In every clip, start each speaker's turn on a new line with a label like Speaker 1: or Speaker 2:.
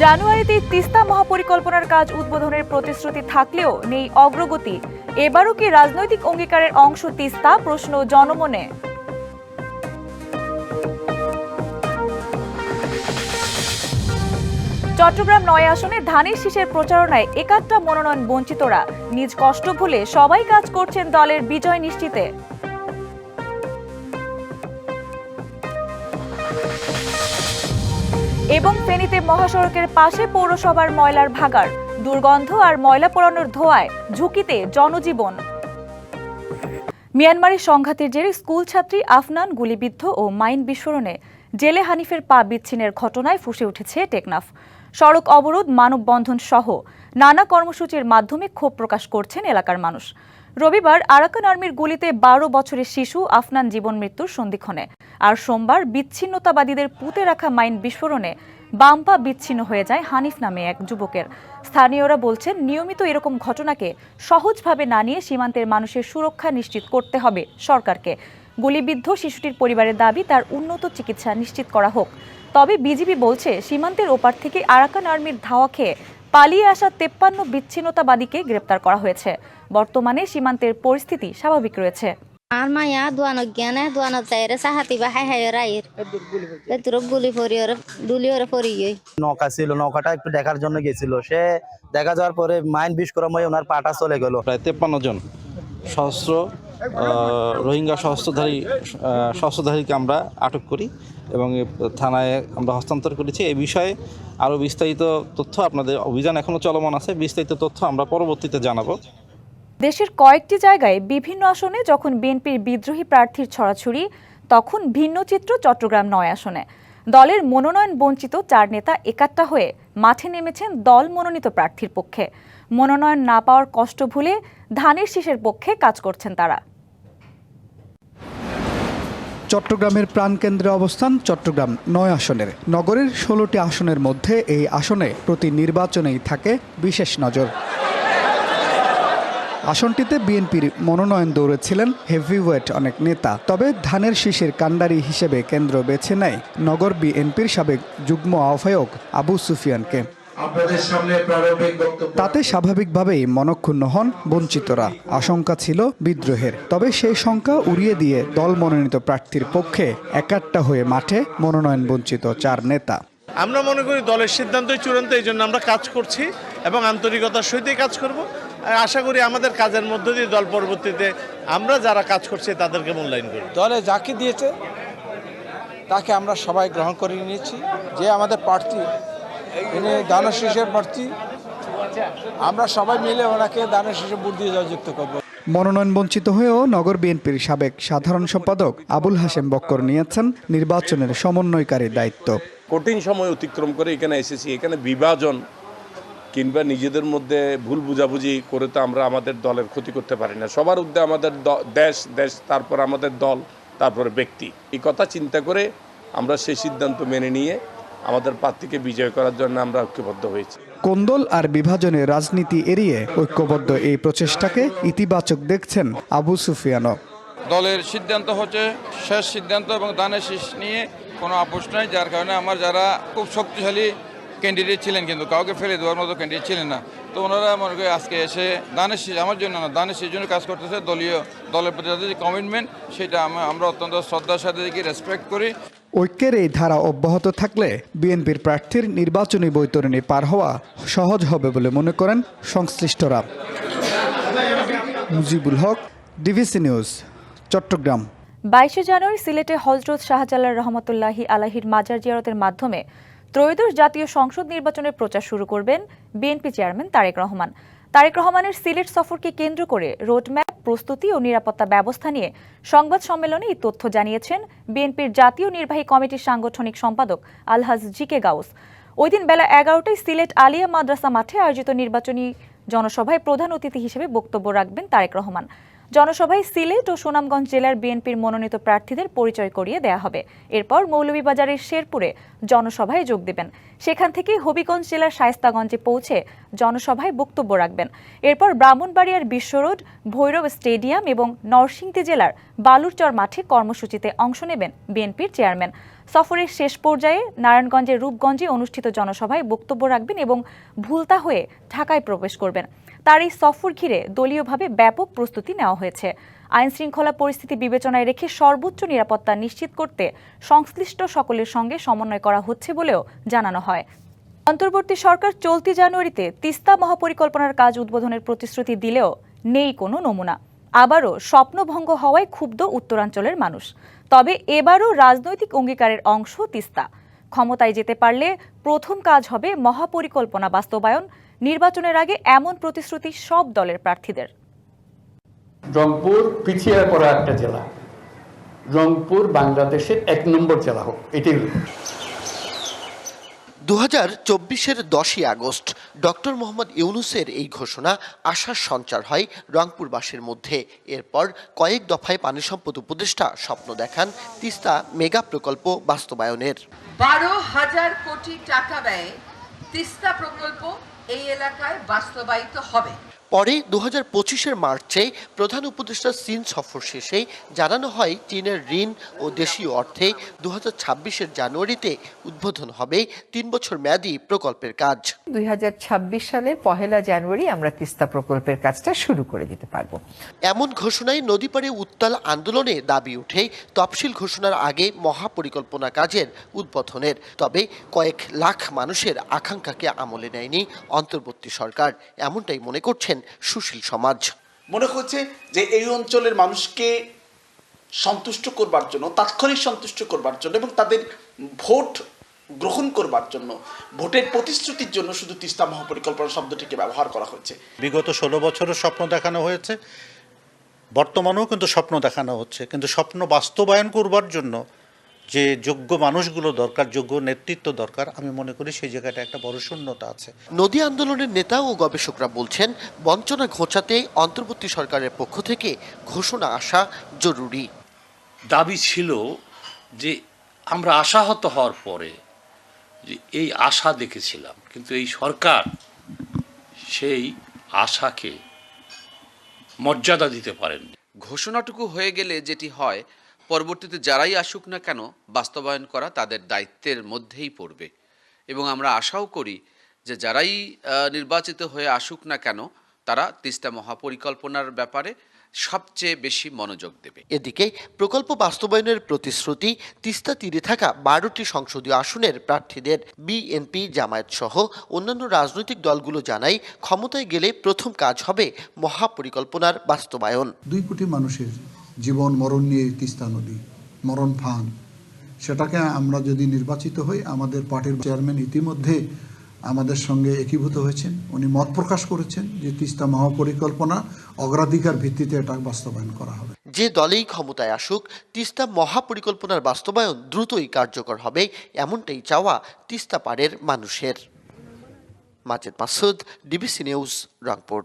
Speaker 1: জানুয়ারিতে তিস্তা মহাপরিকল্পনার কাজ উদ্বোধনের প্রতিশ্রুতি থাকলেও নেই অগ্রগতি। এবারও কি রাজনৈতিক অঙ্গীকারের অংশ তিস্তা, প্রশ্ন জনমনে। চট্টগ্রাম ৯ আসনে ধানের শীষের প্রচারণায় একাত্তা মনোনয়ন বঞ্চিতরা। নিজ কষ্ট ভুলে সবাই কাজ করছেন দলের বিজয় নিশ্চিতে। এবং ফেনীতে মহাসড়কের পাশে পৌরসভার ময়লার ভাগাড়, দুর্গন্ধ আর ময়লা পোড়ানোর ধোঁয়ায় ঝুঁকিতে জনজীবন। মিয়ানমারের সংঘাতের জেরে স্কুল ছাত্রী আফনান গুলিবিদ্ধ ও মাইন বিস্ফোরণে জেলে হানিফের পা বিচ্ছিন্নের ঘটনায় ফুঁসে উঠেছে টেকনাফ। সড়ক অবরোধ, মানববন্ধন সহ নানা কর্মসূচির মাধ্যমে ক্ষোভ প্রকাশ করছেন এলাকার মানুষ। রবিবার আরাকান আর্মির গুলিতে ১২ বছরের শিশু আফনান জীবন মৃত্যুর সন্ধিক্ষণে, আর সোমবার বিচ্ছিন্নতাবাদীদের পুঁতে রাখা মাইন বিস্ফোরণে বাম পা বিচ্ছিন্ন হয়ে যায় হানিফ নামে এক যুবকের। স্থানীয়রা বলছেন, নিয়মিত এরকম ঘটনাকে সহজভাবে না নিয়ে সীমান্তের মানুষের সুরক্ষা নিশ্চিত করতে হবে সরকারকে। গুলিবিদ্ধ শিশুটির পরিবারের দাবি তার উন্নত চিকিৎসা নিশ্চিত করা হোক। তবে বিজিবি বলছে, সীমান্তের ওপার থেকে আরাকান আর্মির ধাওয়া খেয়ে পালিয়ে আসা ৫৩ বিচ্ছিন্নতাবাদীকে গ্রেপ্তার করা হয়েছে। বর্তমানে সীমান্তের পরিস্থিতি স্বাভাবিক রয়েছে।
Speaker 2: আর মায়া দোয়ানো জ্ঞানে দোয়ানো চাইরে সাহাতি বা হাই হাই রাইর এত গুলি ফরি ওর দুলি ওর ফরি
Speaker 3: নৌকা ছিল, নৌকাটা একটু দেখার জন্য গেছিল। সে দেখা যাওয়ার পরে মাইন বিস্ফোরণ হয়ে ওনার পাটা চলে গেল।
Speaker 4: প্রায় ৫৩ জন সশস্ত্র রোহিঙ্গা সশস্ত্রধারীকে আমরা আটক করি এবং থানায় আমরা হস্তান্তর করেছি। এই বিষয়ে আরও বিস্তারিত তথ্য, আপনাদের অভিযান এখনও চলমান আছে, বিস্তারিত তথ্য আমরা পরবর্তীতে জানাবো।
Speaker 1: দেশের কয়েকটি জায়গায় বিভিন্ন আসনে যখন বিএনপির বিদ্রোহী প্রার্থীর ছড়াছড়ি, তখন ভিন্ন চিত্র চট্টগ্রাম ৯ আসনে। দলের মনোনয়ন বঞ্চিত ৪ নেতা একাত্তা হয়ে মাঠে নেমেছেন দল মনোনীত প্রার্থীর পক্ষে। মনোনয়ন না পাওয়ার কষ্ট ভুলে ধানের শীষের পক্ষে কাজ করছেন তারা।
Speaker 5: চট্টগ্রামের প্রাণকেন্দ্রে অবস্থান চট্টগ্রাম ৯ আসনের। নগরের ১৬টি আসনের মধ্যে এই আসনে প্রতি নির্বাচনেই থাকে বিশেষ নজর। আসনটিতে বিএনপির মনোনয়ন দৌড়েছিলেন হেভিওয়েট অনেক নেতা। তবে ধানের শীষের কাণ্ডারি হিসেবে কেন্দ্র বেছে নেয় নগর বিএনপির সাবেক যুগ্ম আহ্বায়ক আবু সুফিয়ানকে। তাতে স্বাভাবিকভাবেই মনক্ষুণ্ণ হন বঞ্চিতরা। আশঙ্কা ছিল বিদ্রোহের, তবে সেই শঙ্কা উড়িয়ে দিয়ে দল মনোনীত প্রার্থীর পক্ষে একাট্টা হয়ে মাঠে মনোনয়ন বঞ্চিত ৪ নেতা।
Speaker 6: আমরা মনে করি দলের সিদ্ধান্তই চূড়ান্ত, এই জন্য আমরা কাজ করছি এবং আন্তরিকতার সহিত কাজ করব। আশা করি আমাদের কাজের মধ্য দিয়ে দল পরবর্তীতে আমরা যারা কাজ করছি তাদেরকে মূল্যায়ন করি।
Speaker 7: দলে যাকে দিয়েছে তাকে আমরা সবাই গ্রহণ করে নিয়েছি। যে আমাদের প্রার্থী, ইনি দানের শীষের প্রার্থী, আমরা সবাই মিলে ওনাকে দানের শীষে ভোট দিয়ে জয়যুক্ত করব।
Speaker 5: মনোনয়ন বঞ্চিত হয়েও নগর বিএনপির সাবেক সাধারণ সম্পাদক আবুল হাশেম বক্কর নিয়েছেন নির্বাচনের সমন্বয়কারী দায়িত্ব।
Speaker 8: কঠিন সময় অতিক্রম করে এখানে এসেছি। এখানে বিভাজন কিংবা নিজেদের মধ্যে ভুল বুঝাবুঝি করে তো আমরা আমাদের দলের ক্ষতি করতে পারি না। সবার উদ্দেশ্যে আমাদের দেশ, তারপর আমাদের দল, তারপরে ব্যক্তি। এই কথা চিন্তা করে আমরা সেই সিদ্ধান্ত মেনে নিয়ে আমাদের প্রার্থীকে বিজয় করার জন্য আমরা ঐক্যবদ্ধ হয়েছি।
Speaker 5: কোন্দল আর বিভাজনের রাজনীতি এড়িয়ে ঐক্যবদ্ধ এই প্রচেষ্টাকে ইতিবাচক দেখছেন আবু সুফিয়ানও।
Speaker 9: দলের সিদ্ধান্ত হচ্ছে শেষ সিদ্ধান্ত এবং দানের শীষ নিয়ে কোনো আপোষ নাই, যার কারণে আমার যারা খুব শক্তিশালী ক্যান্ডিডেট ছিলেন কিন্তু কাউকে ফেলে দেওয়ার মতো ক্যান্ডিডেট ছিলেন না, তো ওনারা মনে করি আজকে এসে দানের শীষ আমার জন্য না, দানের শীষের জন্য কাজ করতেছে। দলের প্রতি তাদের যে কমিটমেন্ট, সেটা আমরা অত্যন্ত শ্রদ্ধার সাথে দেখি, রেসপেক্ট করি।
Speaker 5: ঐক্যের এই ধারা অব্যাহত থাকলে বিএনপির প্রার্থীর নির্বাচনী বৈতরণী পার হওয়া সহজ হবে বলে মনে করেন সংশ্লিষ্টরা। Mujibul Haque, DVC news, Chittagong.
Speaker 1: ২২ জানুয়ারি সিলেটে হযরত শাহজালাল রহমতুল্লাহি আলাইহির মাজার জিয়ারতের মাধ্যমে ত্রয়োদশ জাতীয় সংসদ নির্বাচনের প্রচার শুরু করবেন বিএনপি চেয়ারম্যান তারেক রহমান। তারেক রহমানের সিলেট সফরকে কেন্দ্র করে রোডম্যাপ, প্রস্তুতি ও নিরাপত্তা ব্যবস্থা নিয়ে সংবাদ সম্মেলনে এই তথ্য জানিয়েছেন বিএনপির জাতীয় নির্বাহী কমিটির সাংগঠনিক সম্পাদক আলহাজ জি.কে. গাউস। ওই দিন বেলা ১১টায় সিলেট আলিয়া মাদ্রাসা মাঠে আয়োজিত নির্বাচনী জনসভায় প্রধান অতিথি হিসেবে বক্তব্য রাখবেন তারেক রহমান। জনসভায় সিলেট ও সুনামগঞ্জ জেলার বিএনপির মনোনীত প্রার্থীদের পরিচয় করিয়ে দেয়া হবে। এরপর মৌলভীবাজারের শেরপুরে জনসভায় যোগ দেবেন। সেখান থেকে হবিগঞ্জ জেলার শায়েস্তাগঞ্জে পৌঁছে জনসভায় বক্তব্য রাখবেন। এরপর ব্রাহ্মণবাড়িয়ার বিশ্ব রোড, ভৈরব স্টেডিয়াম এবং নরসিংদী জেলার বালুরচর মাঠে কর্মসূচিতে অংশ নেবেন বিএনপির চেয়ারম্যান। সফরের শেষ পর্যায়ে নারায়ণগঞ্জের রূপগঞ্জে অনুষ্ঠিত জনসভায় বক্তব্য রাখবেন এবং ভুলতা হয়ে ঢাকায় প্রবেশ করবেন। তার এই সফর ঘিরে দলীয়ভাবে ব্যাপক প্রস্তুতি নেওয়া হয়েছে। আইনশৃঙ্খলা পরিস্থিতি বিবেচনায় রেখে সর্বোচ্চ নিরাপত্তা নিশ্চিত করতে সংশ্লিষ্ট সকলের সঙ্গে সমন্বয় করা হচ্ছে বলেও জানানো হয়। অন্তর্বর্তী সরকার চলতি জানুয়ারিতে তিস্তা মহাপরিকল্পনার কাজ উদ্বোধনের প্রতিশ্রুতি দিলেও নেই কোনো নমুনা। আবারও স্বপ্নভঙ্গ হওয়ায় ক্ষুব্ধ উত্তরাঞ্চলের মানুষ। তবে এবারও রাজনৈতিক অঙ্গীকারের অংশ তিস্তা। ক্ষমতায় যেতে পারলে প্রথম কাজ হবে মহাপরিকল্পনা বাস্তবায়ন। নির্বাচনের আগে এমন প্রতিশ্রুতি সব দলের প্রার্থীদের।
Speaker 10: রংপুর পিছিয়ে পড়া একটা জেলা, রংপুর বাংলাদেশের 1 নম্বর জেলা হোক, এটাই
Speaker 11: 2024-এর 10ই আগস্ট ডক্টর মোহাম্মদ ইউনূসের এই ঘোষণা আশার সঞ্চার হয় রংপুরবাসীর মধ্যে। এরপর কয়েক দফায় পানি সম্পদ উপদেষ্টা স্বপ্ন দেখান তিস্তা মেগা প্রকল্প বাস্তবায়নের।
Speaker 12: 12,000 কোটি টাকা ব্যয়ে তিস্তা প্রকল্প এই এলাকায় বাস্তবায়িত হবে।
Speaker 11: পরে 2025-এর মার্চে প্রধান উপদেষ্টা চীন সফর শেষে জানানো হয় চীনের ঋণ ও দেশীয় অর্থে 2026-এর জানুয়ারিতে উদ্বোধন হবে 3 বছর মেয়াদী প্রকল্পের কাজ।
Speaker 12: 2026 সালের 1 জানুয়ারি আমরা তিস্তা প্রকল্পের কাজটা শুরু করে দিতে পারবো।
Speaker 11: এমন ঘোষণায় নদীপাড়ে উত্তাল আন্দোলনে দাবি উঠে তফসিল ঘোষণার আগে মহাপরিকল্পনা কাজের উদ্বোধনের। তবে কয়েক লাখ মানুষের আকাঙ্ক্ষাকে আমলে নেয়নি অন্তর্বর্তী সরকার, এমনটাই মনে করছেন সুশীল সমাজ।
Speaker 13: মনে হচ্ছে যে এই অঞ্চলের মানুষকে সন্তুষ্ট করবার জন্য, তাৎক্ষণিক সন্তুষ্ট করবার জন্য এবং তাদের ভোট গ্রহণ করবার জন্য, ভোটের প্রতিশ্রুতির জন্য শুধু তিস্তা মহাপরিকল্পনা শব্দটিকে ব্যবহার করা হয়েছে।
Speaker 14: বিগত 16 বছরের স্বপ্ন দেখানো হয়েছে, বর্তমানেও কিন্তু স্বপ্ন দেখানো হচ্ছে, কিন্তু স্বপ্ন বাস্তবায়ন করবার জন্য যে যোগ্য মানুষগুলো দরকার, যোগ্য নেতৃত্ব দরকার, আমি মনে করি সেই জায়গাটা একটা বড় শূন্যতা আছে।
Speaker 11: নদী আন্দোলনের নেতা ও গবেষকরা বলছেন বঞ্চনা ঘোচাতে অন্তর্বর্তী সরকারের পক্ষ থেকে ঘোষণা আসা জরুরি।
Speaker 15: দাবি ছিল যে আমরা আশাহত হওয়ার পরে যে এই আশা দেখেছিলাম, কিন্তু এই সরকার সেই আশাকে মর্যাদা দিতে পারেননি।
Speaker 16: ঘোষণাটুকু হয়ে গেলে যেটি হয়, পরবর্তীতে যারাই আসুক না কেন বাস্তবায়ন করা তাদের দায়িত্বের মধ্যেই পড়বে। এবং আমরা আশাও করি যে যারাই নির্বাচিত হয়ে আসুক না কেন তারা তিস্তা মহাপরিকল্পনার ব্যাপারে সবচেয়ে বেশি মনোযোগ দেবে।
Speaker 11: এদিকে প্রকল্প বাস্তবায়নের প্রতিশ্রুতি তিস্তা তীরে থাকা 12টি সংসদীয় আসনের প্রার্থীদের। বিএনপি, জামায়াত সহ অন্যান্য রাজনৈতিক দলগুলো জানায় ক্ষমতায় গেলে প্রথম কাজ হবে মহাপরিকল্পনার বাস্তবায়ন।
Speaker 17: 2 কোটি মানুষের জীবন মরণ নিয়ে তিস্তা নদী, মরণ ফান, সেটাকে আমরা যদি নির্বাচিত হই, আমাদের পার্টির চেয়ারম্যান ইতিমধ্যে আমাদের সঙ্গে একীভূত হয়েছেন। উনি মত প্রকাশ করেছেন যে তিস্তা মহাপরিকল্পনা অগ্রাধিকার ভিত্তিতে এটা বাস্তবায়ন করা হবে।
Speaker 11: যে দলেই ক্ষমতায় আসুক, তিস্তা মহাপরিকল্পনার বাস্তবায়ন দ্রুতই কার্যকর হবে, এমনটাই চাওয়া তিস্তা পাড়ের মানুষের। Majed Masud, DBC news, Rangpur.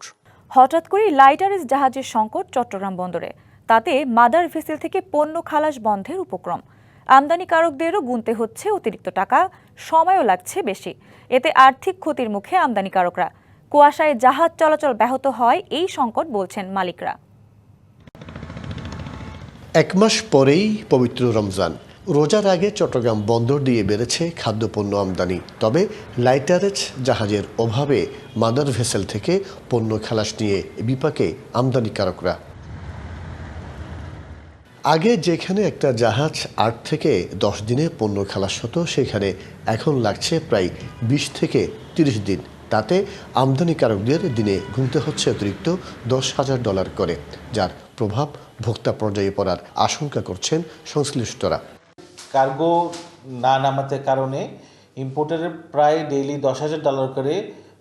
Speaker 1: হঠাৎ করে লাইটারেজ জাহাজের সংকট চট্টগ্রাম বন্দরে। তাতে মাদার ভেসেল থেকে পণ্য খালাস বন্ধের উপক্রম। আমদানিকারকদেরও গুনতে হচ্ছে অতিরিক্ত টাকা, সময়ও লাগছে বেশি। এতে আর্থিক ক্ষতির মুখে আমদানিকারকরা। কুয়াশায় জাহাজ চলাচল ব্যাহত হয় এই সংকট বলছেন মালিকরা।
Speaker 18: 1 মাস পরেই পবিত্র রমজান। রোজার আগে চট্টগ্রাম বন্দর দিয়ে বেড়েছে খাদ্যপণ্য আমদানি। তবে লাইটারেজ জাহাজের অভাবে মাদার ভেসেল থেকে পণ্য খালাস নিয়ে বিপাকে আমদানিকারকরা। আগে যেখানে একটা জাহাজ 8 থেকে 10 দিনে পণ্য খালাস হতো, সেখানে এখন লাগছে প্রায় 20 থেকে 30 দিন। তাতে আমদানিকারকদের দিনে গুনতে হচ্ছে অতিরিক্ত $10,000 করে, যার প্রভাব ভোক্তা পর্যায়ে পড়ার আশঙ্কা করছেন সংশ্লিষ্টরা।
Speaker 19: কার্গো না নামাতে কারণে ইম্পোর্টারের প্রায় ডেইলি $10,000 করে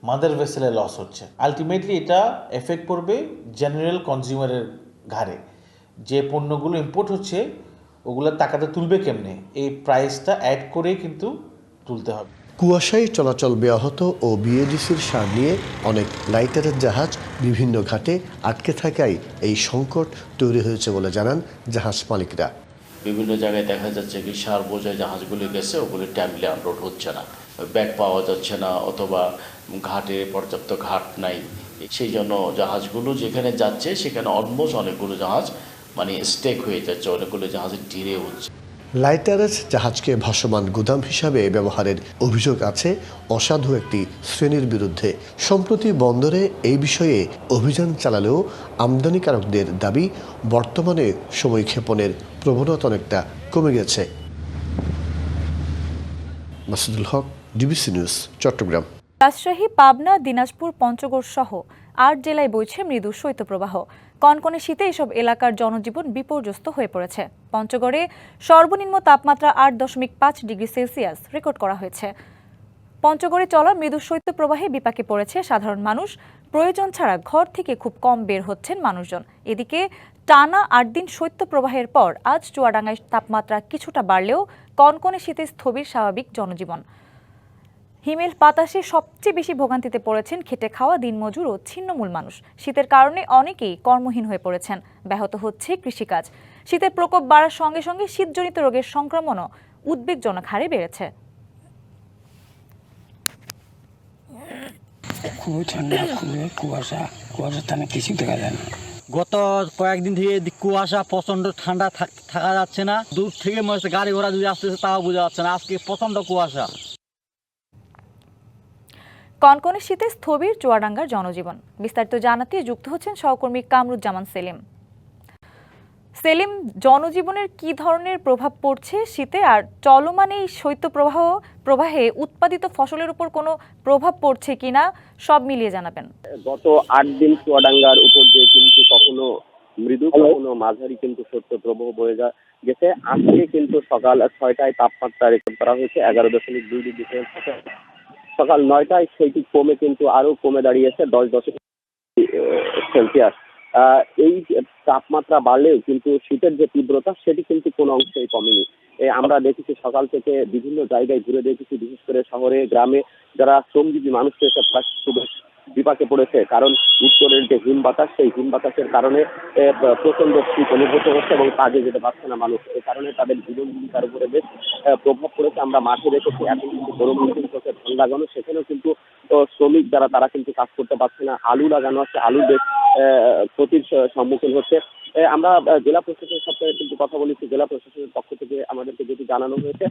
Speaker 19: মাদার ভেসেলে লস হচ্ছে। আলটিমেটলি এটা এফেক্ট করবে জেনারেল কনজিউমারের ঘাড়ে। যে পণ্যগুলো ইম্পোর্ট হচ্ছে ওগুলোর টাকাটা তুলবে কেমনে, এই প্রাইসটা অ্যাড করে কিন্তু তুলতে হবে।
Speaker 18: কুয়াশায় চলাচল ব্যাহত ও বিএডিসির সার নিয়ে অনেক লাইটারের জাহাজ বিভিন্ন ঘাটে আটকে থাকায় এই সংকট তৈরি হয়েছে বলে জানান জাহাজ মালিকরা।
Speaker 20: বিভিন্ন জায়গায় দেখা যাচ্ছে কি সার বোঝায় জাহাজগুলি গেছে, ওগুলি টাইমলি আনলোড হচ্ছে না, ব্যাগ পাওয়া যাচ্ছে না, অথবা ঘাটে পর্যাপ্ত ঘাট নাই। সেই জন্য জাহাজগুলো যেখানে যাচ্ছে সেখানে অলমোস্ট অনেকগুলো জাহাজ স্টেক হয়ে যাচ্ছে, অনেকগুলো জাহাজের ডিলে হচ্ছে।
Speaker 18: লাইটারেজ জাহাজকে ভাসমান গুদাম হিসাবে ব্যবহারের অভিযোগ আছে অসাধু একটি শ্রেণীর বিরুদ্ধে। সম্প্রতি বন্দরে এই বিষয়ে অভিযান চালালেও আমদানিকারকদের দাবি বর্তমানে সময়ক্ষেপণের প্রবণতা অনেকটা কমে গেছে। মাসুদুল হক, ডিবিসি নিউজ, চট্টগ্রাম।
Speaker 1: রাজশাহী, পাবনা, দিনাজপুর, পঞ্চগড় সহ ৮ জেলায় বইছে মৃদু শৈত্যপ্রবাহ। কনকনে শীতে এসব এলাকার জনজীবন বিপর্যস্ত হয়ে পড়েছে। পঞ্চগড়ে সর্বনিম্ন তাপমাত্রা ৮.৫ ডিগ্রি সেলসিয়াস রেকর্ড করা হয়েছে। পঞ্চগড়ে চলা মৃদু শৈত্যপ্রবাহে বিপাকে পড়েছে সাধারণ মানুষ। প্রয়োজন ছাড়া ঘর থেকে খুব কম বের হচ্ছেন মানুষজন। এদিকে টানা ৮ দিন শৈত্যপ্রবাহের পর আজ চুয়াডাঙ্গায় তাপমাত্রা কিছুটা বাড়লেও কনকনে শীতে স্থবির স্বাভাবিক জনজীবন। হিমেল বাতাসে সবচেয়ে বেশি ভোগান্তিতে পড়েছেন খেটে খাওয়া দিনমজুর ও ছিন্নমূল মানুষ। শীতের কারণে অনেকেই কর্মহীন হয়ে পড়েছেন। ব্যাহত হচ্ছে কৃষিকাজ। শীতের প্রকোপ বাড়ার সঙ্গে সঙ্গে শীতজনিত রোগের সংক্রমণও উদ্বেগজনক হারে বেড়েছে।
Speaker 21: খুবই ঠান্ডা, খুবই কুয়াশা টানা কিছু দেখা যায় না। গত কয়েকদিন থেকে কুয়াশা, প্রচন্ড ঠান্ডা, থাকা যাচ্ছে না। দূর থেকে মনে হচ্ছে গাড়ি ঘোড়া যদি আসতেছে তাও বোঝা যাচ্ছে না। আজকে প্রচন্ড কুয়াশা।
Speaker 1: কনকনে শীতে স্থবির চুয়াডাঙ্গার জনজীবন। বিস্তারিত জানাতে যুক্ত হচ্ছেন সহকর্মী কামরুজ্জামান সেলিম। সেলিম, জনজীবনের কি ধরনের প্রভাব পড়ছে শীতে, আর চলমান এই শৈত্যপ্রবাহে উৎপাদিত ফসলের উপর কোনো প্রভাব পড়ছে কিনা সব মিলিয়ে জানাবেন।
Speaker 22: গত ৮ দিন চুয়াডাঙ্গার উপর দিয়ে কিন্তু কখনো মৃদু কখনো মাঝারি কিন্তু শৈত্যপ্রবাহ বয়ে গেছে। আজকে কিন্তু সকাল ৬টায় তাপমাত্রা রেকর্ড করা হয়েছে ১১.২ ডিগ্রি সেলসিয়াস। সকাল ৯টায় সেইটি কমে কিন্তু আরো কমে দাঁড়িয়েছে ১০.০ সেলসিয়াস। এই তাপমাত্রা বাড়লেও কিন্তু শীতের যে তীব্রতা সেটি কিন্তু কোনো অংশেই কমেনি। আমরা দেখেছি সকাল থেকে বিভিন্ন জায়গায় ঘুরে দেখেছি, বিশেষ করে শহরে গ্রামে যারা শ্রমজীবী মানুষ রয়েছে তারা বেশ বিপাকে পড়েছে। কারণ উত্তরের যে হিম বাতাস, সেই হিম বাতাসের কারণে প্রচন্ড শীত অনুভূত হচ্ছে এবং কাজে যেতে পারছে না মানুষ। এই কারণে তাদের জীবন জীবিকার উপরে বেশ প্রভাব পড়েছে। আমরা মাঠে দেখেছি এখন কিন্তু গরম চোখে ধান লাগানো, সেখানেও কিন্তু শ্রমিক যারা তারা কিন্তু কাজ করতে পারছে না। আলু লাগানো আছে, আলু বেশ ক্ষতির সম্মুখীন হচ্ছে। আমরা জেলা প্রশাসনের সাথে কিন্তু কথা বলেছি। জেলা প্রশাসনের পক্ষ থেকে আমাদেরকে যেটি জানানো হয়েছে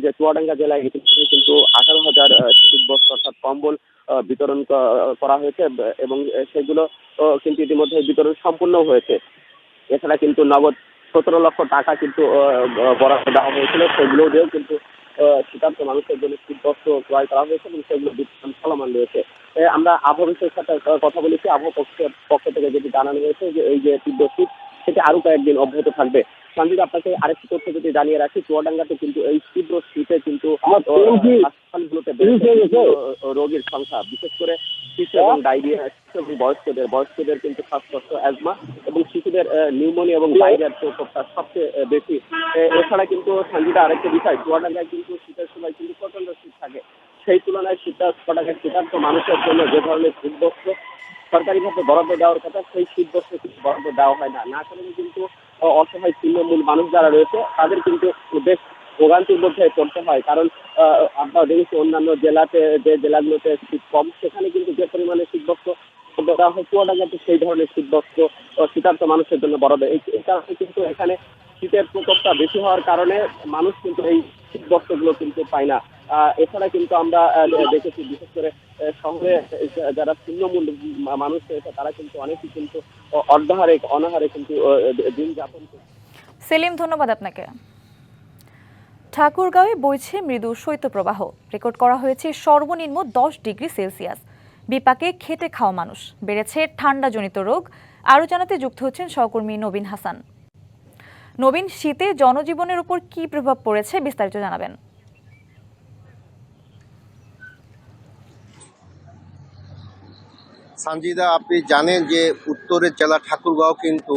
Speaker 22: যে চুয়াডাঙ্গা জেলায় ইতিমধ্যে কিন্তু ১৮,০০০ শীতবস্ত্র অর্থাৎ কম্বল বিতরণ করা হয়েছে এবং সেগুলো কিন্তু ইতিমধ্যে বিতরণ সম্পূর্ণ হয়েছে। এছাড়া কিন্তু নগদ ১৭ লক্ষ টাকা কিন্তু বরাদ্দ দেওয়া হয়েছিল, সেগুলো দিয়েও কিন্তু শীতার্ত মানুষের জন্য শীতবস্ত্র ক্রয় করা হয়েছে এবং সেগুলো বিতরণ চলমান রয়েছে। আমরা আবহাওয়ার সাথে কথা বলেছি। আবহাওয়া পক্ষ থেকে যেটি জানানো হয়েছে যে এই যে তীব্র শীত সেটি আরো কয়েকদিন অব্যাহত থাকবে। সঞ্জিত, আপনাকে আরেকটি তথ্য যদি জানিয়ে রাখি, চুয়াডাঙ্গাতে কিন্তু এই তীব্র শীতে কিন্তু হাসপাতালগুলোতে রোগীর সংখ্যা, বিশেষ করে শিশু এবং ডায়রিয়া, এবং বয়স্কদের কিন্তু শ্বাসকষ্ট, অ্যাজমা এবং শিশুদের নিউমোনিয়া এবং ডায়রিয়ার প্রকোপটা সবচেয়ে বেশি। এছাড়া কিন্তু সঞ্জিতা আরেকটি বিষয়, চুয়াডাঙ্গায় কিন্তু শীতের সময় কিন্তু প্রচন্ড শীত থাকে। সেই তুলনায় চুয়াডাঙ্গায় শীতার্ত মানুষের জন্য যে ধরনের শীতবস্ত্র সরকারিভাবে বরাদ্দ দেওয়ার কথা, সেই শীতবস্ত্র কিন্তু বরাদ্দ দেওয়া হয় না। না কারণে কিন্তু অসহায় ছিন্নমূল মানুষ যারা রয়েছে তাদের কিন্তু বেশ ভোগান্তির মধ্যে পড়তে হয়। কারণ আমরা দেখেছি অন্যান্য জেলাতে, যে জেলাগুলোতে শীত কম, সেখানে কিন্তু যে পরিমাণে শীতবস্ত্র দেওয়া হয়, চুয়াডাঙ্গাতে সেই ধরনের শীতবস্ত্র শীতার্ত মানুষের জন্য বরাদ্দ। এই কারণে কিন্তু এখানে শীতের প্রকোপটা বেশি হওয়ার কারণে মানুষ কিন্তু এই শীতবস্ত্রগুলো কিন্তু পায় না। এছাড়া কিন্তু আমরা দেখেছি বিশেষ করে শহরে যারা ছিন্নমূল মানুষ রয়েছে তারা কিন্তু অনেকেই কিন্তু অনাহারে কিন্তু দিন যাপন করছে।
Speaker 1: সেলিম, ধন্যবাদ আপনাকে। ঠাকুরগাঁওয়ে বইছে মৃদু শৈত্যপ্রবাহ। রেকর্ড করা হয়েছে সর্বনিম্ন 10 ডিগ্রি সেলসিয়াস। বিপাকে খেটে খাওয়া মানুষ। বেড়েছে ঠান্ডাজনিত রোগ। আরও জানাতে যুক্ত হচ্ছেন সহকর্মী নবীন হাসান। নবীন, শীতে জনজীবনের উপর কি প্রভাব পড়েছে বিস্তারিত জানাবেন।
Speaker 23: সঞ্জিদা, আপনি জানেন যে উত্তরের জেলা ঠাকুরগাঁও কিন্তু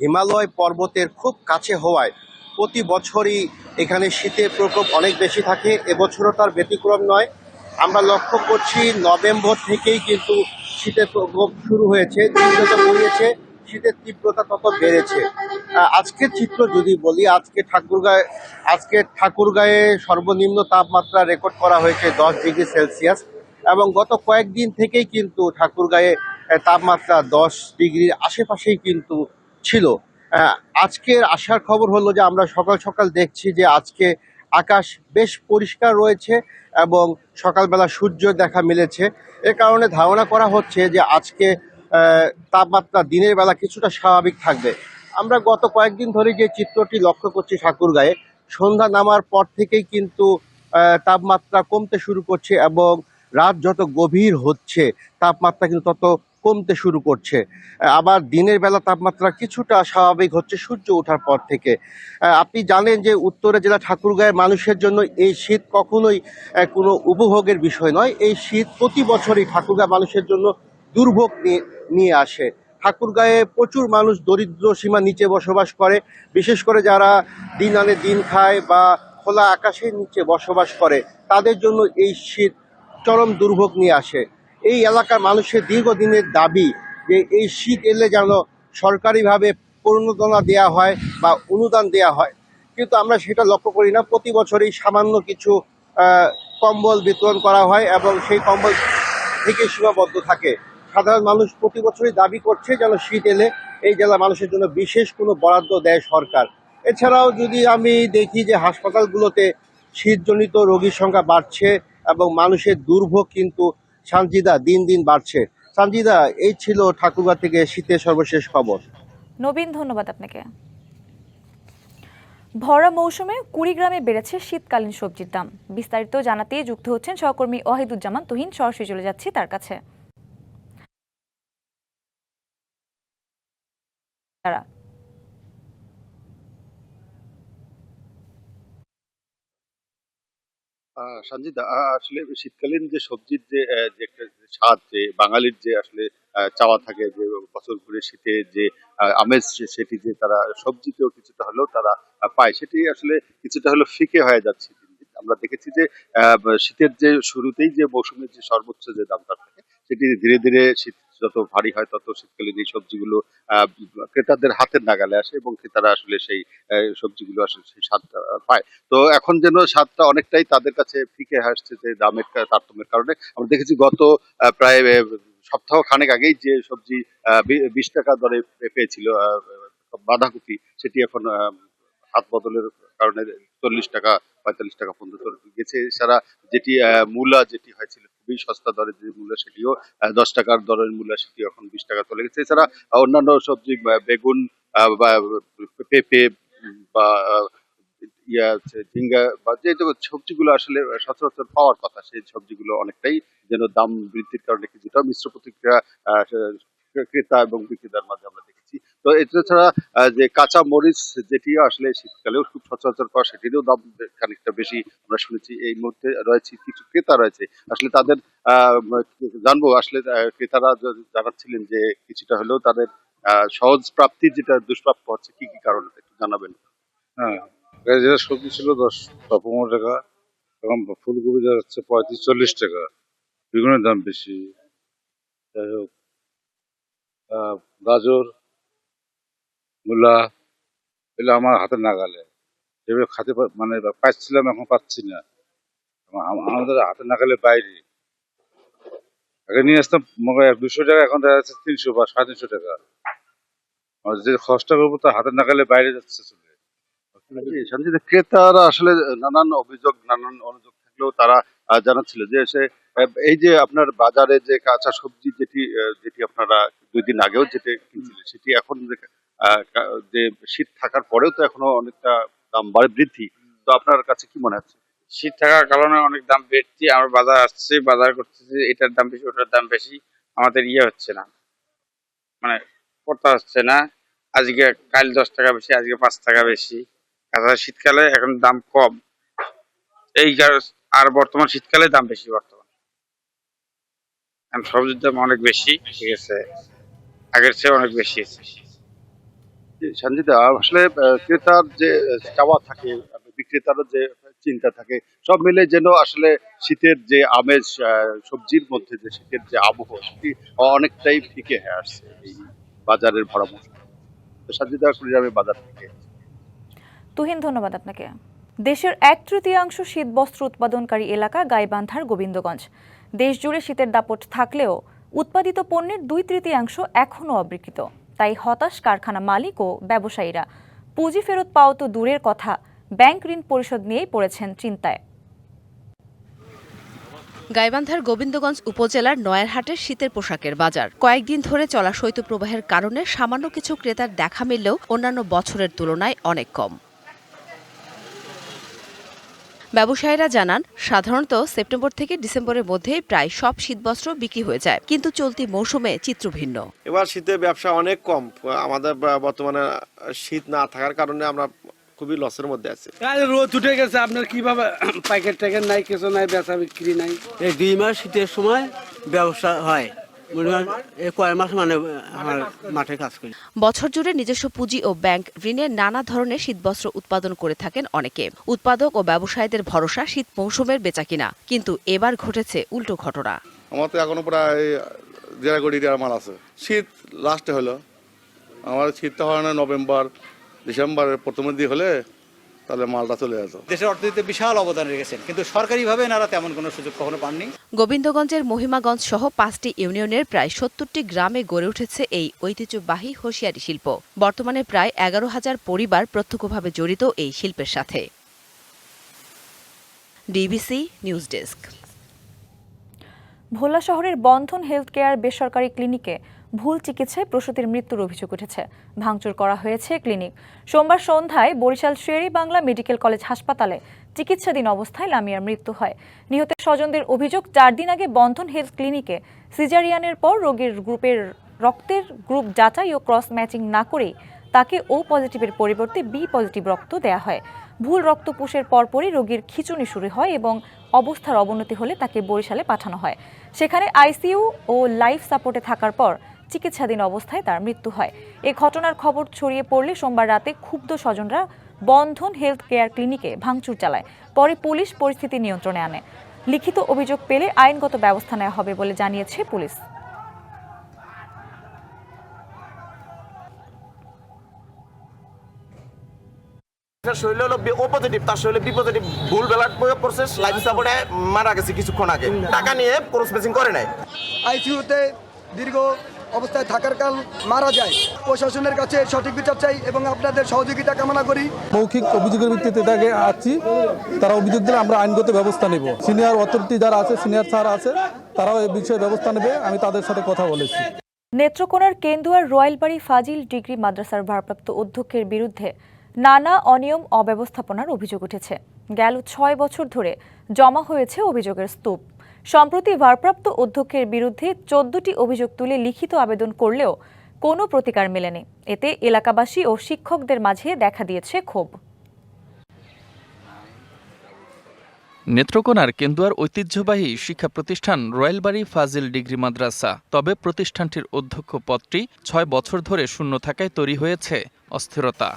Speaker 23: হিমালয় পর্বতের খুব কাছে হওয়ায় প্রতি বছরই এখানে শীতের প্রকোপ অনেক বেশি থাকে। এবছরও তার ব্যতিক্রম নয়। আমরা লক্ষ্য করছি নভেম্বর থেকেই কিন্তু শীতের প্রকোপ শুরু হয়েছে, দিন যত গড়িয়েছে শীতের তীব্রতা তত বেড়েছে। আজকের চিত্র যদি বলি, আজকে ঠাকুরগাঁয়ে সর্বনিম্ন তাপমাত্রা রেকর্ড করা হয়েছে 10 ডিগ্রি সেলসিয়াস, এবং গত কয়েকদিন থেকেই কিন্তু ঠাকুরগাঁয়ে তাপমাত্রা 10 ডিগ্রির আশেপাশেই কিন্তু ছিল। আজকের আসার খবর হলো যে আমরা সকাল সকাল দেখছি যে আজকে আকাশ বেশ পরিষ্কার রয়েছে এবং সকালবেলা সূর্য দেখা মিলেছে। এ কারণে ধারণা করা হচ্ছে যে আজকে তাপমাত্রা দিনের বেলা কিছুটা স্বাভাবিক থাকবে। আমরা গত কয়েকদিন ধরে যে চিত্রটি লক্ষ্য করছি ঠাকুরগাঁয়ে, সন্ধ্যা নামার পর থেকেই কিন্তু তাপমাত্রা কমতে শুরু করছে এবং রাত যত গভীর হচ্ছে তাপমাত্রা কিন্তু তত কমতে শুরু করছে। আবার দিনের বেলা তাপমাত্রা কিছুটা স্বাভাবিক হচ্ছে সূর্য ওঠার পর থেকে। আপনি জানেন যে উত্তরা জেলা ঠাকুরগাঁয়ের মানুষের জন্য এই শীত কখনোই কোনো উপভোগের বিষয় নয়। এই শীত প্রতি বছরই ঠাকুরগাঁও মানুষের জন্য দুর্ভোগ নিয়ে আসে। ঠাকুরগাঁয়ে প্রচুর মানুষ দরিদ্র সীমার নিচে বসবাস করে, বিশেষ করে যারা দিন আনে দিন খায় বা খোলা আকাশের নিচে বসবাস করে, তাদের জন্য এই শীত চরম দুর্ভোগ নিয়ে আসে। এই এলাকার মানুষের দীর্ঘদিনের দাবি যে এই শীত এলে যেন সরকারিভাবে প্রণোদনা দেওয়া হয় বা অনুদান দেওয়া হয়, কিন্তু আমরা সেটা লক্ষ্য করি না। প্রতি বছরই সামান্য কিছু কম্বল বিতরণ করা হয় এবং সেই কম্বল থেকে সীমাবদ্ধ থাকে। সাধারণ মানুষ প্রতি বছরই দাবি করছে যেন শীত এলে এই জেলা মানুষের জন্য বিশেষ কোনো বরাদ্দ দেয় সরকার। এছাড়াও যদি আমি দেখি যে হাসপাতালগুলোতে শীতজনিত রোগীর সংখ্যা বাড়ছে এবং মানুষের দুর্ভোগ কিন্তু সানজিদা দিন দিন বাড়ছে। সানজিদা, এই ছিল ঠাকুরগাঁ থেকে শীতের সর্বশেষ খবর।
Speaker 1: নবীন, ধন্যবাদ আপনাকে। ভরা মৌসুমে কুড়িগ্রামে বেড়েছে শীতকালীন সবজির দাম। বিস্তারিত জানাতে যুক্ত হচ্ছেন সহকর্মী ওয়াহিদুজ্জামান তুহিন। সরাসরি চলে যাচ্ছি তার কাছে।
Speaker 2: সঞ্জিতা, আসলে শীতকালীন যে সবজির যে একটা স্বাদ, যে বাঙালির যে আসলে চাওয়া থাকে যে বছর ঘুরে শীতে যে আমেজ, সেটি যে তারা সবজিতেও কিছুটা হলেও তারা পায়, সেটি আসলে কিছুটা হলেও ফিকে হয়ে যাচ্ছে দিন দিন। আমরা দেখেছি যে শীতের যে শুরুতেই যে মৌসুমের যে সর্বোচ্চ যে দামটা থাকে, সেটি ধীরে ধীরে শীত যত ভারী হয় তত শীতকালীন এই সবজিগুলো আহ, ক্রেতাদের হাতের নাগালে আসে এবং ক্রেতারা আসলে সেই সবজিগুলো আসলে সেই স্বাদটা পায়। তো এখন যেন স্বাদটা অনেকটাই তাদের কাছে ফিকে আসছে যে দামের তারতম্যের কারণে। আমরা দেখেছি গত প্রায় সপ্তাহ খানেক আগেই যে সবজি 20 টাকা দরে পেয়েছিল বাঁধাকপি, সেটি এখন হাত বদলের কারণে 40 টাকা 45 টাকা পর্যন্ত গেছে। এছাড়া যেটি মূলা যেটি হয়েছিল খুবই সস্তা দরে যে মূলা, সেটিও 10 টাকার দরের মূলা, সেটি এখন 20 টাকা চলে গেছে। এছাড়া অন্যান্য সবজি বেগুন বা পেঁপে বা ঝিঙ্গা বা যে সবজিগুলো আসলে সচরাচর পাওয়ার কথা, সেই সবজিগুলো অনেকটাই যেন দাম বৃদ্ধির কারণে কিছুটা মিশ্র প্রতিক্রিয়া ক্রেতা এবং বিক্রেতার মাঝে আমরা দেখেছি। তো এছাড়া যে কাঁচা মরিচ, যেটিও আসলে শীতকালেও খুব সচরাচর পাওয়া, সেটিরও দাম খানিকটা বেশি আমরা শুনেছি। এই মুহূর্তে রয়েছে কিছু ক্রেতা রয়েছে, আসলে তাদের জানবো আসলে ক্রেতারা জানাচ্ছিলেন যে কিছুটা হলেও তাদের সহজ প্রাপ্তির যেটা দুষ্প্রাপ্য হচ্ছে, কি কি কারণে একটু জানাবেন?
Speaker 3: হ্যাঁ, যেটা সবজি ছিল 10-15 টাকা, এখন ফুলকপি যাচ্ছে 35-40 টাকা, বেগুনের দাম বেশি। যাই হোক, গাজর, মূলা এগুলো আমার হাতের নাগালে, যেভাবে মানে পাচ্ছিলাম এখন পাচ্ছি না, আমাদের হাতের নাগালে বাইরে। আগে নিয়ে আসতাম 200 টাকা, এখন দেখা যাচ্ছে 300 বা 350 টাকা। যে খরচটা করবো তার হাতের নাগালে বাইরে যাচ্ছে চলে।
Speaker 2: সঞ্জিত, ক্রেতারা আসলে নানান অভিযোগ, নানান অনুযোগ থাকলেও তারা জানাচ্ছিল যে এই যে আপনার বাজারে যে কাঁচা সবজি যেটি যেটি আপনারা 2 দিন আগেও যেটি কিনছিলেন, সেটি এখন যে শীত থাকার পরেও তো এখনো অনেকটা দাম বৃদ্ধি। তো আপনার কাছে কি মনে হচ্ছে?
Speaker 4: শীত থাকার কারণে অনেক দাম বৃদ্ধি। আমরা বাজার আসছি, বাজার করতেছি, এটার দাম বেশি ওটার দাম বেশি, আমাদের হচ্ছে না, মানে করতে হচ্ছে না। আজকে কাল 10 টাকা বেশি, আজকে 5 টাকা বেশি। তাছাড়া শীতকালে এখন দাম কম, এই আর বর্তমান শীতকালে দাম বেশি। বর্তমান সবজির দাম অনেক বেশি, ঠিক আছে, আগের চেয়ে অনেক বেশি।
Speaker 2: সঞ্জিতা, আসলে ক্রেতার যে চাওয়া থাকে, বিক্রেতারও যে চিন্তা থাকে, সব মিলে যেন আসলে শীতের যে আমেজ, সবজির মধ্যে যে শীতের যে আবহ, সেটি অনেকটাই ফিকে হয়ে আসছে এই বাজারের ভরা মৌসুমে। তো সাজিদা কুড়িগ্রামে বাজার থেকে।
Speaker 1: তুহিন, ধন্যবাদ আপনাকে। দেশের 1/3 শীত বস্ত্র উৎপাদনকারী এলাকা গাইবান্ধার গোবিন্দগঞ্জ। দেশ জুড়ে শীতের দাপট থাকলেও উৎপাদিত পণ্যের 2/3 এখনও অবিক্রিত। তাই হতাশ কারখানা মালিক ও ব্যবসায়ীরা। পুঁজি ফেরত পাওয়া তো দূরের কথা, ব্যাংক ঋণ পরিশোধ নিয়েই পড়েছেন চিন্তায়।
Speaker 6: গাইবান্ধার গোবিন্দগঞ্জ উপজেলার নয়ারহাটের শীতের পোশাকের বাজার কয়েকদিন ধরে চলা শৈত্যপ্রবাহের কারণে সামান্য কিছু ক্রেতার দেখা মিললেও অন্যান্য বছরের তুলনায় অনেক কম। ব্যবসায়ীরা জানান, সাধারণত সেপ্টেম্বর থেকে ডিসেম্বরের মধ্যে প্রায় সব শীতবস্ত্র বিক্রি হয়ে যায়, কিন্তু চলতি মৌসুমে চিত্র ভিন্ন।
Speaker 7: এবার শীতে ব্যবসা অনেক কম। আমাদের বর্তমানে শীত না থাকার কারণে আমরা খুবই লসের মধ্যে আছি।
Speaker 8: রোদ উঠে গেছে, আপনার কিভাবে প্যাকেট ট্যাকেট নাই, কিছু নাই, বেচা বিক্রি নাই। এই 2 মাস শীতের সময় ব্যবসা হয়, কয় মাস মানে আমার মাঠে কাজ করি।
Speaker 6: বছর জুড়ে নিজস্ব পুঁজি ও ব্যাংক ঋণে নানা ধরনের শীতবস্ত্র উৎপাদন করে থাকেন অনেকে। উৎপাদক ও ব্যবসায়ীদের ভরসা শীত মৌসুমের বেচাকিনা, কিন্তু এবার ঘটেছে উল্টো ঘটনা।
Speaker 24: আমার তো এখনো প্রায় 1.5 কোটি টাকার মাল আছে। শীত লাস্টে হলো, আমার শীতটা হয় না নভেম্বর ডিসেম্বরের প্রথমের দিকে হলে তাহলে মালটা চলে যেত।
Speaker 25: দেশের অর্থনীতিতে বিশাল অবদান রেখেছেন, কিন্তু সরকারিভাবে এনারা তেমন কোনো সুযোগ কখনো পাননি।
Speaker 6: গোবিন্দগঞ্জের মহিমাগঞ্জ সহ 5টি ইউনিয়নের প্রায় 70টি গ্রামে গড়ে উঠেছে এই ঐতিহ্যবাহী হোসিয়ারি শিল্প। বর্তমানে প্রায় 11,000 পরিবার প্রত্যক্ষভাবে জড়িত এই শিল্পের সাথে। DBC news desk.
Speaker 1: ভোলা শহরের বন্ধন হেলথ কেয়ার বেসরকারি ক্লিনিকে ভুল চিকিৎসায় প্রসূতির মৃত্যুর অভিযোগ উঠেছে। ভাঙচুর করা হয়েছে ক্লিনিক। সোমবার সন্ধ্যায় বরিশাল শের-ই বাংলা মেডিকেল কলেজ হাসপাতালে চিকিৎসাধীন অবস্থায় লামিয়ার মৃত্যু হয়। নিহতের স্বজনদের অভিযোগ, 4 দিন আগে বন্ধন হেলথ ক্লিনিকে সিজারিয়ানের পর রোগীর রক্তের গ্রুপ যাচাই ও ক্রস ম্যাচিং না করেই তাকে ও পজিটিভের পরিবর্তে বি পজিটিভ রক্ত দেয়া হয়। ভুল রক্ত পুষের পরপরই রোগীর খিঁচুনি শুরু হয় এবং অবস্থার অবনতি হলে তাকে বরিশালে পাঠানো হয়। সেখানে আইসিইউ ও লাইফ সাপোর্টে থাকার পর চিকিৎসাধীন অবস্থায় তার মৃত্যু হয়। এই ঘটনার খবর ছড়িয়ে পড়লে সোমবার রাতে ক্ষুব্ধ স্বজনরা বন্ধন হেলথ কেয়ার ক্লিনিকে ভাঙচুর চালায়। পরে পুলিশ পরিস্থিতি নিয়ন্ত্রণে আনে। লিখিত অভিযোগ পেলে আইনগত ব্যবস্থা নেওয়া হবে বলে জানিয়েছে পুলিশ।
Speaker 26: শরীরে হলো ও পজিটিভ, তার শরীরে বি পজিটিভ। ভুল ব্লাড প্রয়োগ করছে, লাইফ সাপোর্টে মারা গেছে কিছুক্ষণ আগে। টাকা নিয়ে ক্রস ম্যাচিং করে নাই।
Speaker 27: আইসিইউতে দীর্ঘ অবস্থায় থাকার কাল মারা যায়। প্রশাসনের কাছে সঠিক বিচার চাই এবং আপনাদের সহযোগিতা কামনা করি।
Speaker 28: মৌখিক অভিযোগের ভিত্তিতে তাকে আসছি, তারা অভিযোগ দিলে আমরা আইনগত ব্যবস্থা নেব। সিনিয়র অথরিটি যারা আছে, সিনিয়র স্যার আছে, তারাও এই বিষয়ে ব্যবস্থা নেবে। আমি তাদের সাথে কথা বলেছি।
Speaker 1: নেত্রকোনার কেন্দুয়ার রয়্যালবাড়ি ফাজিল ডিগ্রি মাদ্রাসার ভারপ্রাপ্ত অধ্যক্ষের বিরুদ্ধে নানা অনিয়ম অব্যবস্থাপনার অভিযোগ উঠেছে। গেল 6 বছর ধরে জমা হয়েছে অভিযোগের স্তূপ। সম্প্রতি ভারপ্রাপ্ত অধ্যক্ষের বিরুদ্ধে 14টি অভিযোগ তুলে লিখিত আবেদন করলেও কোনো প্রতিকার মেলেনি। এতে এলাকাবাসী ও শিক্ষকদের মাঝে দেখা দিয়েছে ক্ষোভ।
Speaker 29: নেত্রকোনার কেন্দুয়ার ঐতিহ্যবাহী শিক্ষা প্রতিষ্ঠান রয়্যালবাড়ি ফাজিল ডিগ্রি মাদ্রাসা। তবে প্রতিষ্ঠানটির অধ্যক্ষ পদটি 6 বছর ধরে শূন্য থাকায় তৈরি হয়েছে অস্থিরতা।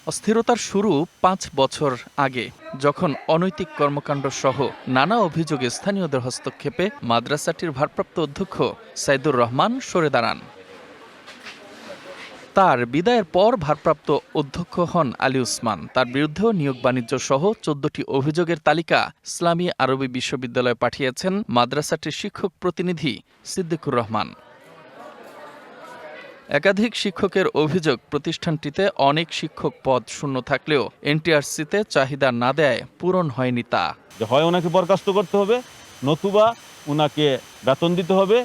Speaker 29: অস্থিরতার শুরু 5 বছর আগে, যখন অনৈতিক কর্মকাণ্ড সহ নানা অভিযোগে স্থানীয়দের হস্তক্ষেপে মাদ্রাসাটির ভারপ্রাপ্ত অধ্যক্ষ সাইদুর রহমান সরে দাঁড়ান। তার বিদায়ের পর ভারপ্রাপ্ত অধ্যক্ষ হন আলী উসমান। তার বিরুদ্ধেও নিয়োগ বাণিজ্য সহ 14টি অভিযোগের তালিকা ইসলামী আরবি বিশ্ববিদ্যালয়ে পাঠিয়েছেন মাদ্রাসাটির শিক্ষক প্রতিনিধি সিদ্দিকুর রহমান। একাধিক শিক্ষকের অভিযোগ, প্রতিষ্ঠানটিতে অনেক শিক্ষক পদ শূন্য থাকলেও এনটিআরসিতে চাহিদা না দেয় পূরণ হয়নি তা।
Speaker 30: হয় ওনাকে বরখাস্ত করতে হবে, নতুবা ওনাকে বেতন দিতে হবে।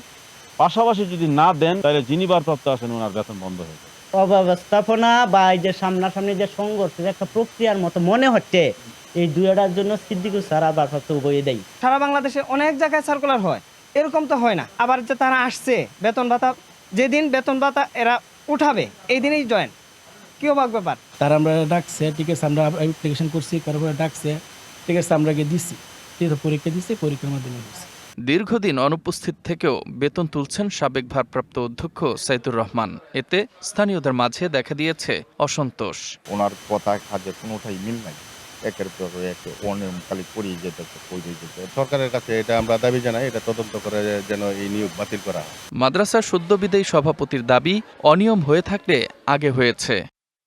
Speaker 30: পাশাপাশি যদি না দেন তাহলে যিনি ভারপ্রাপ্ত আছেন ওনার বেতন বন্ধ হয়ে যাবে।
Speaker 31: অব্যবস্থাপনা বা এই যে সামনাসামনি যে সংঘর্ষের একটা প্রক্রিয়ার মতো মনে হচ্ছে, এই দুইটার জন্য সিদ্দিকুর স্যার ভারপ্রাপ্ত বইয়ে দেয়।
Speaker 32: সারা বাংলাদেশে অনেক জায়গায় সার্কুলার হয়, এরকম তো হয় না। আবার যে তারা আসছে বেতন ভাতা, যেদিন বেতন ভাতা এরা উঠাবে এই দিনেই জয়েন, কি অবাক ব্যাপার।
Speaker 28: তারা আমরা ডাকছে, ঠিক আছে, আমরা অ্যাপ্লিকেশন করছি, তারপরে ডাকছে, ঠিক আছে, আমরা গিয়ে দিচ্ছি, পরীক্ষা দিচ্ছি, পরীক্ষার মাধ্যমে দিচ্ছি।
Speaker 29: দীর্ঘদিন অনুপস্থিত থেকেও বেতন তুলছেন সাবেক ভারপ্রাপ্ত অধ্যক্ষ সাইদুর রহমান। এতে স্থানীয়দের মাঝে দেখা দিয়েছে অসন্তোষ।
Speaker 33: ওনার কথা কাজে কোনোটাই মিল নাই।
Speaker 5: একের পর এক অনিয়ম খালি করিয়ে যেতেছে সরকারের কাছে এটা আমরা দাবি জানাই, এটা তদন্ত করে যেন এই নিয়োগ বাতিল করা হয়।
Speaker 29: মাদ্রাসার সদ্য বিদায়ী সভাপতির দাবি, অনিয়ম হয়ে থাকলে আগে হয়েছে।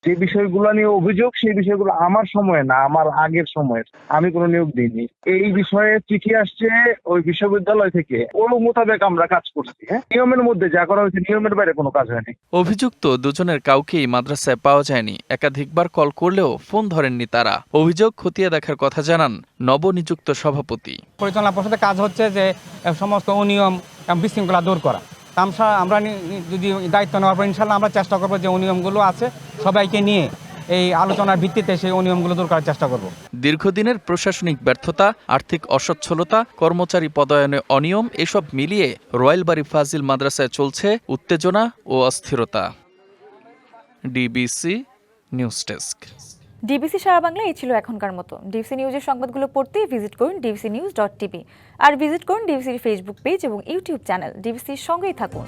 Speaker 9: যে বিষয়গুলো নিয়ে অভিযোগ, সেই বিষয়গুলো আমার সময় না, আমার আগের সময়ের, আমি কোনো নিয়োগ দিইনি। এই বিষয়ে চিঠি আসছে ওই বিশ্ববিদ্যালয় থেকে, ওর মোতাবেক আমরা কাজ করছি। নিয়মের মধ্যে যা করা হয়েছে, নিয়মের বাইরে কোনো কাজ হয়নি।
Speaker 29: অভিযুক্ত দুজনের কাউকেই মাদ্রাসায় পাওয়া যায়নি। একাধিকবার কল করলেও ফোন ধরেননি তারা। অভিযোগ খতিয়ে দেখার কথা জানান নবনিযুক্ত সভাপতি।
Speaker 32: পরিচালনা পর্ষদের কাজ হচ্ছে যে সমস্ত অনিয়ম বিশৃঙ্খলা দূর করা। আমরা যদি দায়িত্ব নেওয়ার পর ইনশাল্লাহ আমরা চেষ্টা করবো যে অনিয়মগুলো আছে সবাইকে নিয়ে এই আলোচনার ভিত্তিতে সেই অনিয়মগুলো দূর করার চেষ্টা করব।
Speaker 29: দীর্ঘদিনের প্রশাসনিক ব্যর্থতা, আর্থিক অসচ্ছলতা, কর্মচারী পদায়নে অনিয়ম, এসব মিলিয়ে রয়েলবাড়ি ফাজিল মাদ্রাসায় চলছে উত্তেজনা ও অস্থিরতা। DBC news desk.
Speaker 1: ডিবিসি সারা বাংলা এই ছিল এখনকার মতো। ডিবিসি নিউজের সংবাদগুলো পড়তে ভিজিট করুন dbcnews.tv আর ভিজিট করুন ডিবিসির ফেসবুক পেজ এবং ইউটিউব চ্যানেল। ডিবিসির সঙ্গেই থাকুন।